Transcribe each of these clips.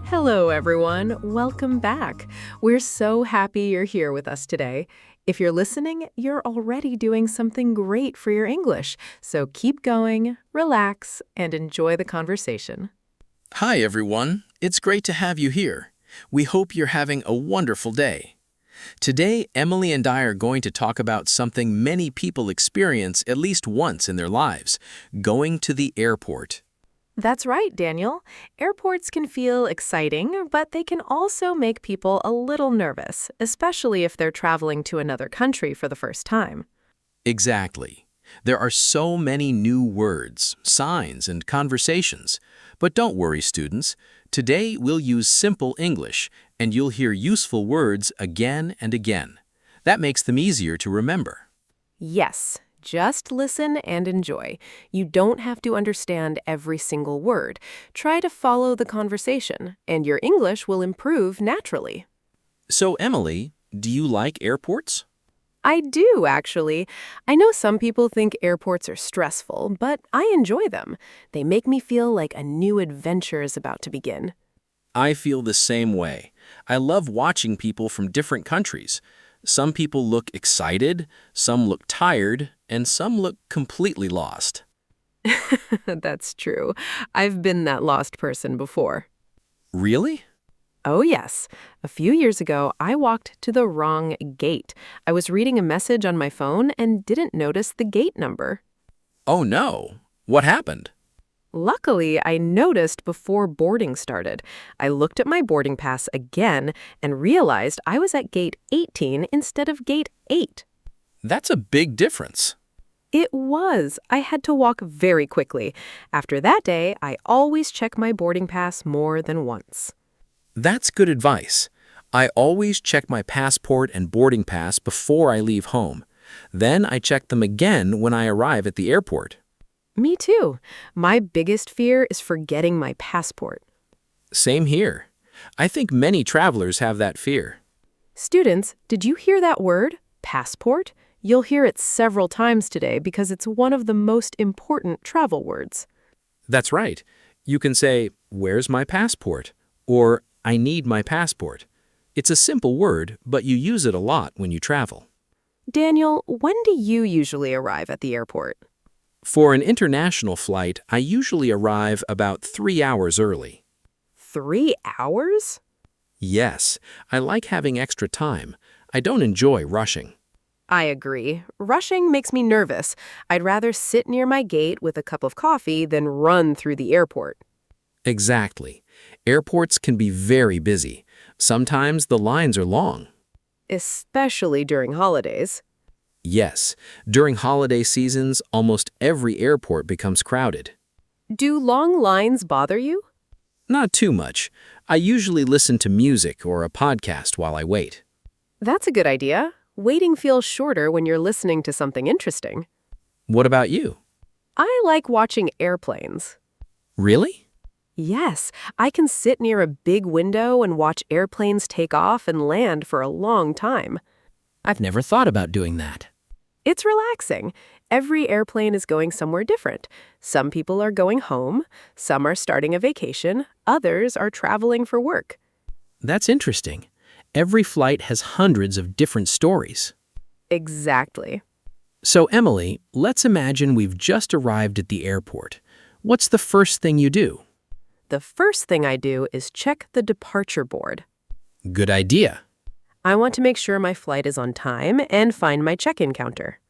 Hello, everyone. Welcome back. We're so happy you're here with us today. If you're listening, you're already doing something great for your English. So keep going, relax, and enjoy the conversation. Hi, everyone. It's great to have you here. We hope you're having a wonderful day. Today, Emily and I are going to talk about something many people experience at least once in their lives, going to the airport. That's right, Daniel. Airports can feel exciting, but they can also make people a little nervous, especially if they're traveling to another country for the first time. Exactly. There are so many new words, signs, and conversations. But don't worry, students. Today, we'll use simple English, and you'll hear useful words again and again. That makes them easier to remember. Yes, just listen and enjoy. You don't have to understand every single word. Try to follow the conversation, and your English will improve naturally. So, Emily, do you like airports? I do, actually. I know some people think airports are stressful, but I enjoy them. They make me feel like a new adventure is about to begin. I feel the same way. I love watching people from different countries. Some people look excited, some look tired, and some look completely lost. That's true. I've been that lost person before. Really? Oh, yes. A few years ago, I walked to the wrong gate. I was reading a message on my phone and didn't notice the gate number. Oh no. What happened? Luckily, I noticed before boarding started. I looked at my boarding pass again and realized I was at gate 18 instead of gate 8. That's a big difference. It was. I had to walk very quickly. After that day, I always check my boarding pass more than once. That's good advice. I always check my passport and boarding pass before I leave home. Then I check them again when I arrive at the airport. Me too. My biggest fear is forgetting my passport. Same here. I think many travelers have that fear. Students, did you hear that word? Passport? You'll hear it several times today because it's one of the most important travel words. That's right. You can say, "Where's my passport?" or "I need my passport." It's a simple word, but you use it a lot when you travel. Daniel, when do you usually arrive at the airport? For an international flight, I usually arrive about 3 hours early. 3 hours? Yes, I like having extra time. I don't enjoy rushing. I agree. Rushing makes me nervous. I'd rather sit near my gate with a cup of coffee than run through the airport. Exactly. Airports can be very busy. Sometimes the lines are long. Especially during holidays. Yes, during holiday seasons, almost every airport becomes crowded. Do long lines bother you? Not too much. I usually listen to music or a podcast while I wait. That's a good idea. Waiting feels shorter when you're listening to something interesting. What about you? I like watching airplanes. Really? Yes, I can sit near a big window and watch airplanes take off and land for a long time. I've never thought about doing that. It's relaxing. Every airplane is going somewhere different. Some people are going home, some are starting a vacation, others are traveling for work. That's interesting. Every flight has hundreds of different stories. Exactly. So, Emily, let's imagine we've just arrived at the airport. What's the first thing you do? The first thing I do is check the departure board. Good idea. I want to make sure my flight is on time and find my check-in counter.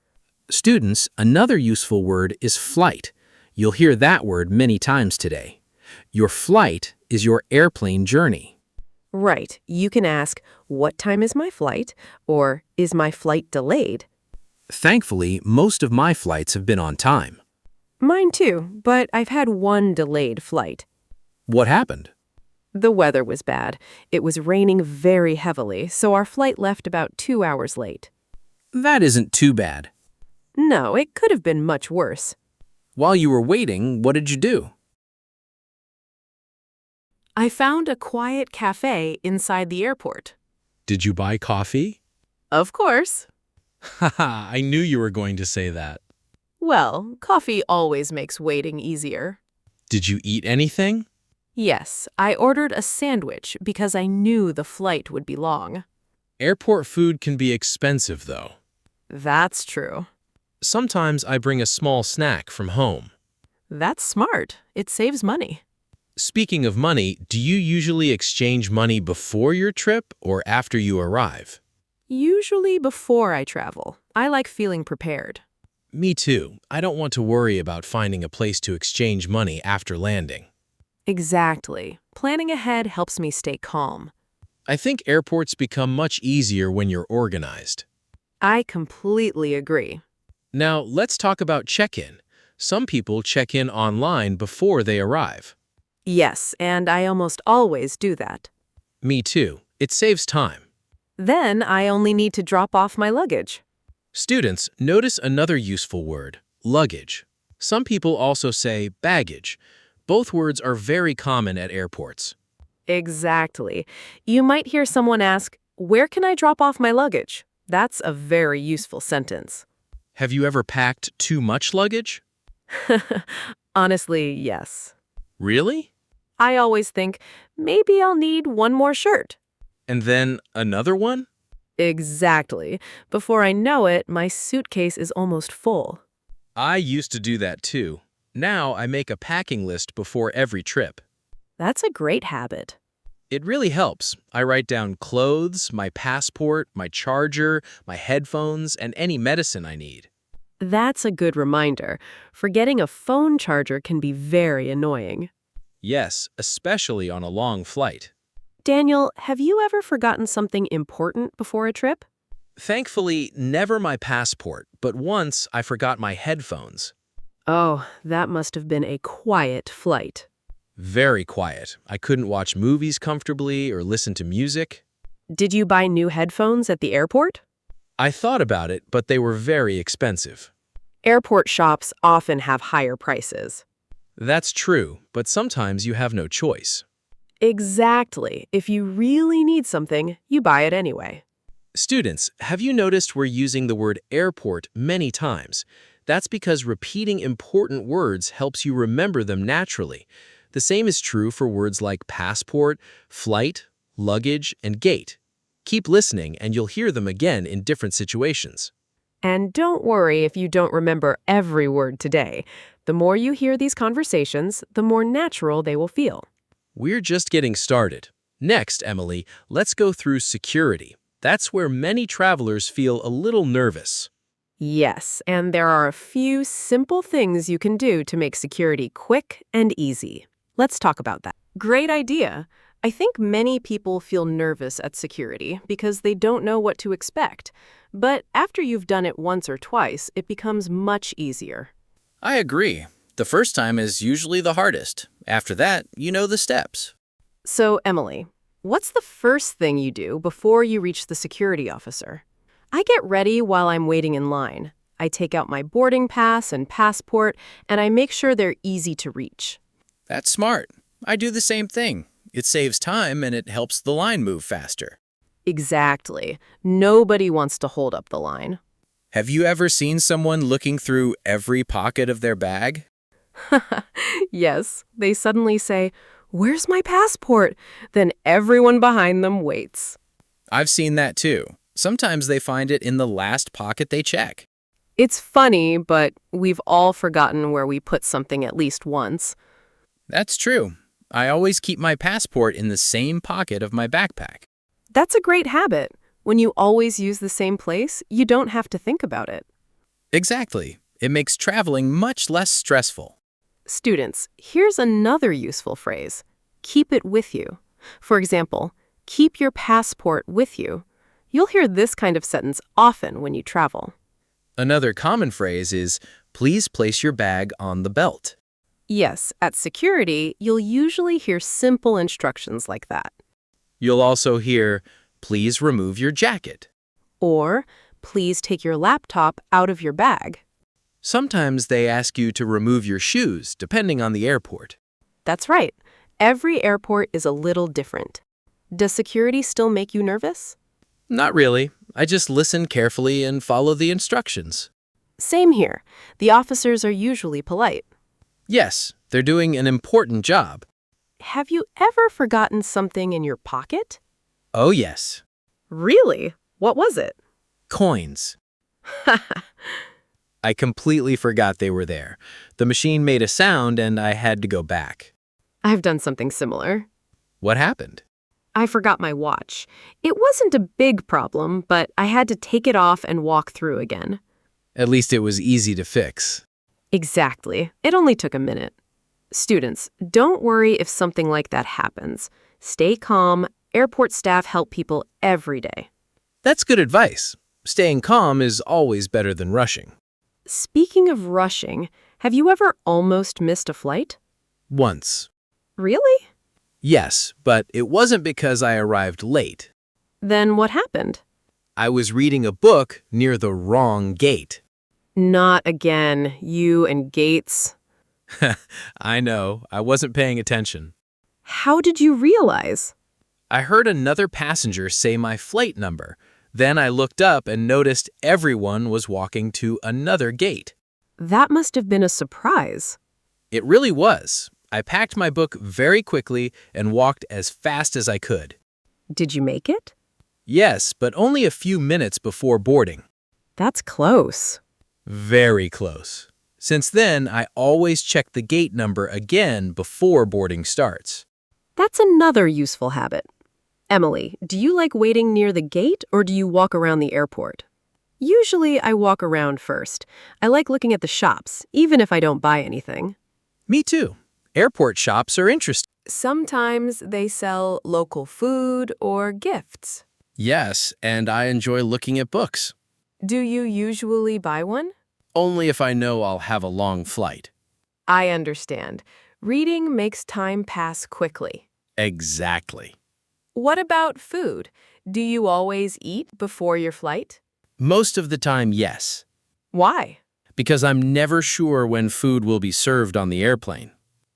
Students, another useful word is flight. You'll hear that word many times today. Your flight is your airplane journey. Right. You can ask, what time is my flight? Or, is my flight delayed? Thankfully, most of my flights have been on time. Mine too, but I've had one delayed flight. What happened? The weather was bad. It was raining very heavily, so our flight left about 2 hours late. That isn't too bad. No, it could have been much worse. While you were waiting, what did you do? I found a quiet cafe inside the airport. Did you buy coffee? Of course. Haha, I knew you were going to say that. Well, coffee always makes waiting easier. Did you eat anything? Yes, I ordered a sandwich because I knew the flight would be long. Airport food can be expensive, though. That's true. Sometimes I bring a small snack from home. That's smart. It saves money. Speaking of money, do you usually exchange money before your trip or after you arrive? Usually before I travel. I like feeling prepared. Me too. I don't want to worry about finding a place to exchange money after landing. Exactly. Planning ahead helps me stay calm. I think airports become much easier when you're organized. I completely agree. Now, let's talk about check-in. Some people check in online before they arrive. Yes, and I almost always do that. Me too. It saves time. Then I only need to drop off my luggage. Students, notice another useful word, luggage. Some people also say baggage. Both words are very common at airports. Exactly. You might hear someone ask, "Where can I drop off my luggage?" That's a very useful sentence. Have you ever packed too much luggage? Honestly, yes. Really? I always think, maybe I'll need one more shirt. And then another one? Exactly. Before I know it, my suitcase is almost full. I used to do that too. Now I make a packing list before every trip. That's a great habit. It really helps. I write down clothes, my passport, my charger, my headphones, and any medicine I need. That's a good reminder. Forgetting a phone charger can be very annoying. Yes, especially on a long flight. Daniel, have you ever forgotten something important before a trip? Thankfully, never my passport, but once I forgot my headphones. Oh, that must have been a quiet flight. Very quiet. I couldn't watch movies comfortably or listen to music. Did you buy new headphones at the airport? I thought about it, but they were very expensive. Airport shops often have higher prices. That's true, but sometimes you have no choice. Exactly. If you really need something, you buy it anyway. Students, have you noticed we're using the word airport many times? That's because repeating important words helps you remember them naturally. The same is true for words like passport, flight, luggage, and gate. Keep listening and you'll hear them again in different situations. And don't worry if you don't remember every word today. The more you hear these conversations, the more natural they will feel. We're just getting started. Next, Emily, let's go through security. That's where many travelers feel a little nervous. Yes, and there are a few simple things you can do to make security quick and easy. Let's talk about that. Great idea. I think many people feel nervous at security because they don't know what to expect. But after you've done it once or twice, it becomes much easier. I agree. The first time is usually the hardest. After that, you know the steps. So, Emily, what's the first thing you do before you reach the security officer? I get ready while I'm waiting in line. I take out my boarding pass and passport, and I make sure they're easy to reach. That's smart. I do the same thing. It saves time and it helps the line move faster. Exactly. Nobody wants to hold up the line. Have you ever seen someone looking through every pocket of their bag? Yes, they suddenly say, "Where's my passport?" Then everyone behind them waits. I've seen that too. Sometimes they find it in the last pocket they check. It's funny, but we've all forgotten where we put something at least once. That's true. I always keep my passport in the same pocket of my backpack. That's a great habit. When you always use the same place, you don't have to think about it. Exactly. It makes traveling much less stressful. Students, here's another useful phrase. Keep it with you. For example, keep your passport with you. You'll hear this kind of sentence often when you travel. Another common phrase is, please place your bag on the belt. Yes, at security, you'll usually hear simple instructions like that. You'll also hear, please remove your jacket. Or, please take your laptop out of your bag. Sometimes they ask you to remove your shoes, depending on the airport. That's right. Every airport is a little different. Does security still make you nervous? Not really. I just listen carefully and follow the instructions. Same here. The officers are usually polite. Yes, they're doing an important job. Have you ever forgotten something in your pocket? Oh, yes. Really? What was it? Coins. I completely forgot they were there. The machine made a sound and I had to go back. I've done something similar. What happened? I forgot my watch. It wasn't a big problem, but I had to take it off and walk through again. At least it was easy to fix. Exactly. It only took a minute. Students, don't worry if something like that happens. Stay calm. Airport staff help people every day. That's good advice. Staying calm is always better than rushing. Speaking of rushing, have you ever almost missed a flight? Once. Really? Yes, but it wasn't because I arrived late. Then what happened? I was reading a book near the wrong gate. Not again, you and gates. I know, I wasn't paying attention. How did you realize? I heard another passenger say my flight number. Then I looked up and noticed everyone was walking to another gate. That must have been a surprise. It really was. I packed my book very quickly and walked as fast as I could. Did you make it? Yes, but only a few minutes before boarding. That's close. Very close. Since then, I always check the gate number again before boarding starts. That's another useful habit. Emily, do you like waiting near the gate or do you walk around the airport? Usually I walk around first. I like looking at the shops, even if I don't buy anything. Me too. Airport shops are interesting. Sometimes they sell local food or gifts. Yes, and I enjoy looking at books. Do you usually buy one? Only if I know I'll have a long flight. I understand. Reading makes time pass quickly. Exactly. What about food? Do you always eat before your flight? Most of the time, yes. Why? Because I'm never sure when food will be served on the airplane.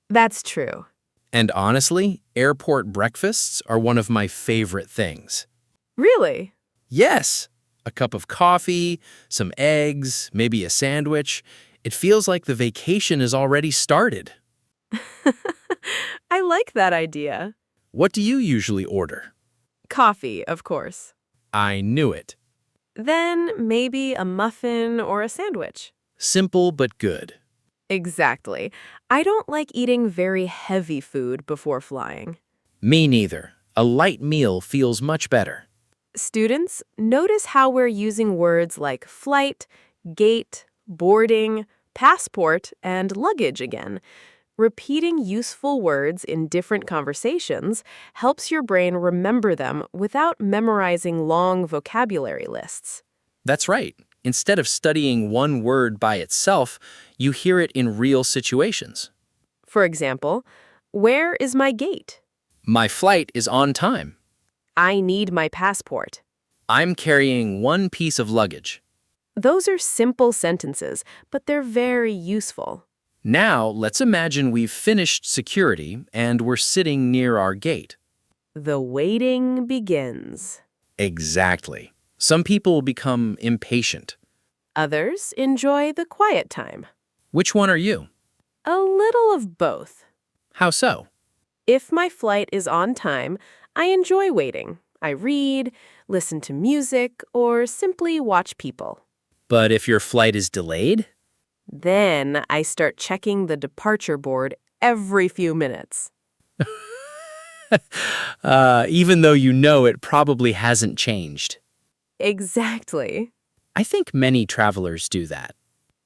That's true. And honestly, airport breakfasts are one of my favorite things. Really? Yes, a cup of coffee, some eggs, maybe a sandwich. It feels like the vacation is already started. I like that idea. What do you usually order? Coffee, of course. I knew it. Then maybe a muffin or a sandwich. Simple but good. Exactly. I don't like eating very heavy food before flying. Me neither. A light meal feels much better. Students, notice how we're using words like flight, gate, boarding, passport, and luggage again. Repeating useful words in different conversations helps your brain remember them without memorizing long vocabulary lists. That's right. Instead of studying one word by itself, you hear it in real situations. For example, where is my gate? My flight is on time. I need my passport. I'm carrying one piece of luggage. Those are simple sentences, but they're very useful. Now, let's imagine we've finished security and we're sitting near our gate. The waiting begins. Exactly. Some people become impatient. Others enjoy the quiet time. Which one are you? A little of both. How so? If my flight is on time, I enjoy waiting. I read, listen to music, or simply watch people. But if your flight is delayed? Then I start checking the departure board every few minutes. Even though you know it probably hasn't changed. Exactly. I think many travelers do that.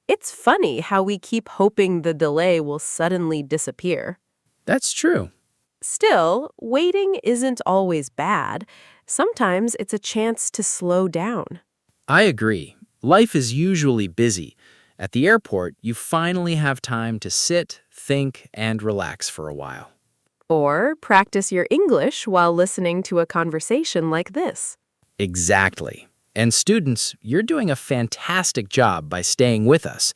It's funny how we keep hoping the delay will suddenly disappear. That's true. Still, waiting isn't always bad. Sometimes it's a chance to slow down. I agree. Life is usually busy. At the airport, you finally have time to sit, think, and relax for a while. Or practice your English while listening to a conversation like this. Exactly. And students, you're doing a fantastic job by staying with us.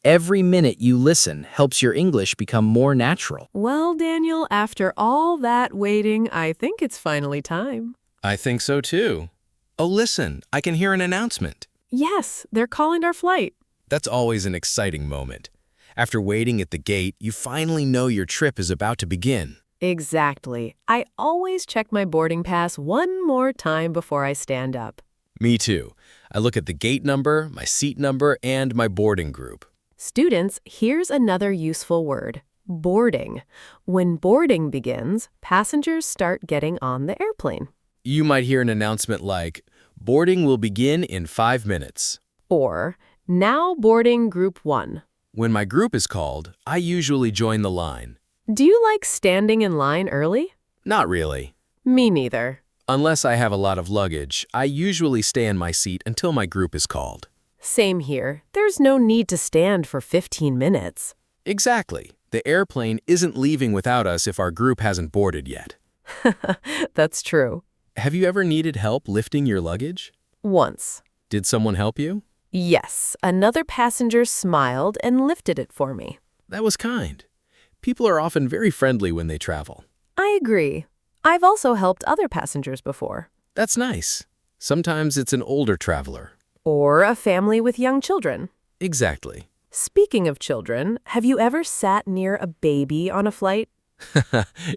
Every minute you listen helps your English become more natural. Well, Daniel, after all that waiting, I think it's finally time. I think so too. Oh, listen, I can hear an announcement. Yes, they're calling our flight. That's always an exciting moment. After waiting at the gate, you finally know your trip is about to begin. Exactly. I always check my boarding pass one more time before I stand up. Me too. I look at the gate number, my seat number, and my boarding group. Students, here's another useful word, boarding. When boarding begins, passengers start getting on the airplane. You might hear an announcement like, "Boarding will begin in 5 minutes." Or, now boarding group 1. When my group is called, I usually join the line. Do you like standing in line early? Not really. Me neither. Unless I have a lot of luggage, I usually stay in my seat until my group is called. Same here. There's no need to stand for 15 minutes. Exactly. The airplane isn't leaving without us if our group hasn't boarded yet. That's true. Have you ever needed help lifting your luggage? Once. Did someone help you? Yes, another passenger smiled and lifted it for me. That was kind. People are often very friendly when they travel. I agree. I've also helped other passengers before. That's nice. Sometimes it's an older traveler. Or a family with young children. Exactly. Speaking of children, have you ever sat near a baby on a flight?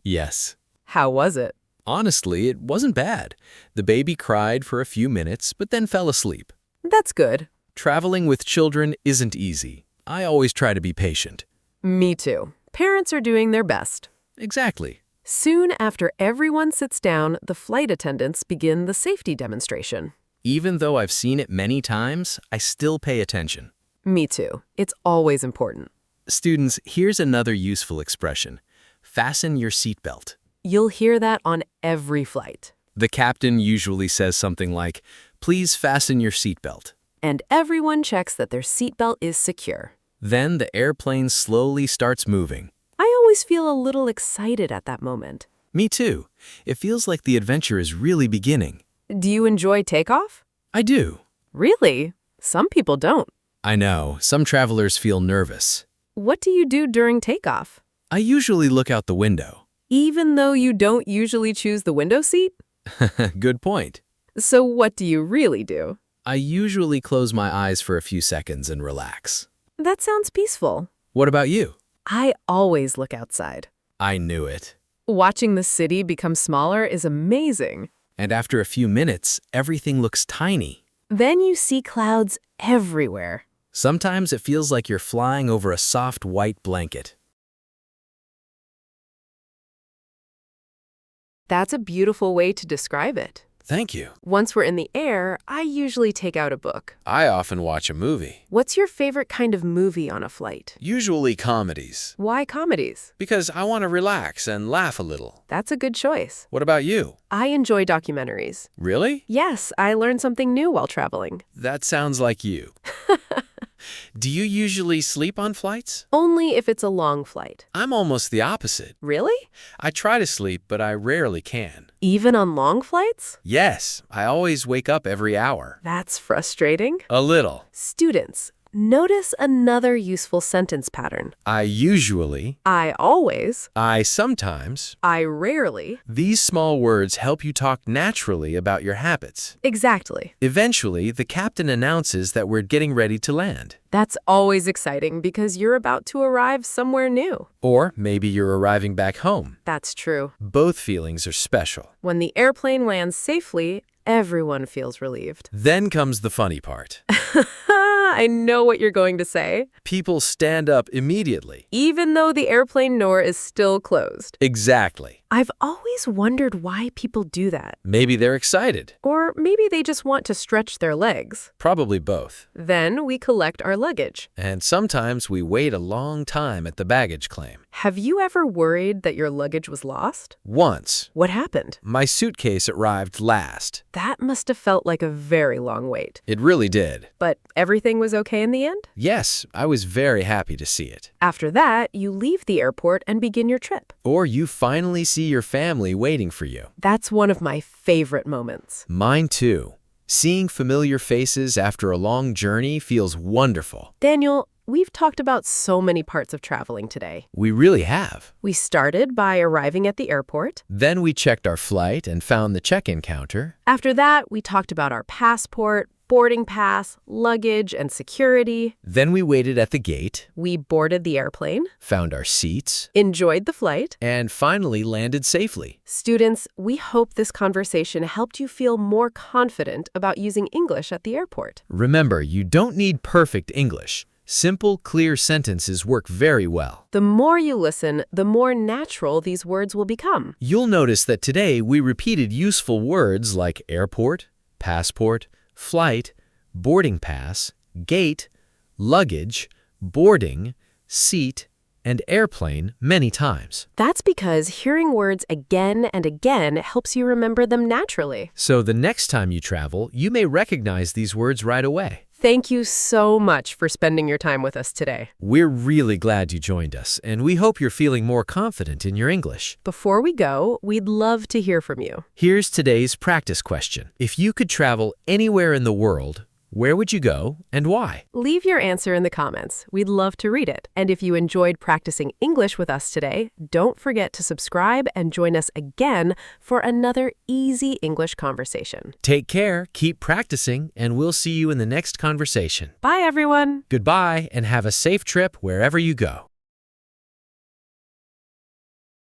Yes. How was it? Honestly, it wasn't bad. The baby cried for a few minutes, but then fell asleep. That's good. Traveling with children isn't easy. I always try to be patient. Me too. Parents are doing their best. Exactly. Soon after everyone sits down, the flight attendants begin the safety demonstration. Even though I've seen it many times, I still pay attention. Me too. It's always important. Students, here's another useful expression. Fasten your seatbelt. You'll hear that on every flight. The captain usually says something like, "Please fasten your seatbelt." And everyone checks that their seatbelt is secure. Then the airplane slowly starts moving. I always feel a little excited at that moment. Me too. It feels like the adventure is really beginning. Do you enjoy takeoff? I do. Really? Some people don't. I know, some travelers feel nervous. What do you do during takeoff? I usually look out the window. Even though you don't usually choose the window seat? Good point. So what do you really do? I usually close my eyes for a few seconds and relax. That sounds peaceful. What about you? I always look outside. I knew it. Watching the city become smaller is amazing. And after a few minutes, everything looks tiny. Then you see clouds everywhere. Sometimes it feels like you're flying over a soft white blanket. That's a beautiful way to describe it. Thank you. Once we're in the air, I usually take out a book. I often watch a movie. What's your favorite kind of movie on a flight? Usually comedies. Why comedies? Because I want to relax and laugh a little. That's a good choice. What about you? I enjoy documentaries. Really? Yes, I learn something new while traveling. That sounds like you. Do you usually sleep on flights? Only if it's a long flight. I'm almost the opposite. Really? I try to sleep, but I rarely can. Even on long flights? Yes, I always wake up every hour. That's frustrating. A little. Students, notice another useful sentence pattern. I usually. I always. I sometimes. I rarely. These small words help you talk naturally about your habits. Exactly. Eventually, the captain announces that we're getting ready to land. That's always exciting because you're about to arrive somewhere new. Or maybe you're arriving back home. That's true. Both feelings are special. When the airplane lands safely, everyone feels relieved. Then comes the funny part. I know what you're going to say. People stand up immediately. Even though the airplane door is still closed. Exactly. I've always wondered why people do that. Maybe they're excited. Or maybe they just want to stretch their legs. Probably both. Then we collect our luggage. And sometimes we wait a long time at the baggage claim. Have you ever worried that your luggage was lost? Once, What happened? my suitcase arrived last. That must have felt like a very long wait. It really did. But everything was okay in the end? Yes, I was very happy to see it. After that, you leave the airport and begin your trip. Or you finally see your family waiting for you. That's one of my favorite moments. Mine too. Seeing familiar faces after a long journey feels wonderful. Daniel, we've talked about so many parts of traveling today. We really have. We started by arriving at the airport. Then we checked our flight and found the check-in counter. After that, we talked about our passport, boarding pass, luggage, and security. Then we waited at the gate, We boarded the airplane, found our seats, enjoyed the flight. and finally landed safely. Students, we hope this conversation helped you feel more confident about using English at the airport. Remember, you don't need perfect English. Simple, clear sentences work very well. The more you listen, the more natural these words will become. You'll notice that today we repeated useful words like airport, passport, flight, boarding pass, gate, luggage, boarding, seat, and airplane many times. That's because hearing words again and again helps you remember them naturally. So the next time you travel, you may recognize these words right away. Thank you so much for spending your time with us today. We're really glad you joined us, and we hope you're feeling more confident in your English. Before we go, we'd love to hear from you. Here's today's practice question. If you could travel anywhere in the world, where would you go and why? Leave your answer in the comments. We'd love to read it. And if you enjoyed practicing English with us today, don't forget to subscribe and join us again for another easy English conversation. Take care, keep practicing, and we'll see you in the next conversation. Bye, everyone. Goodbye, and have a safe trip wherever you go.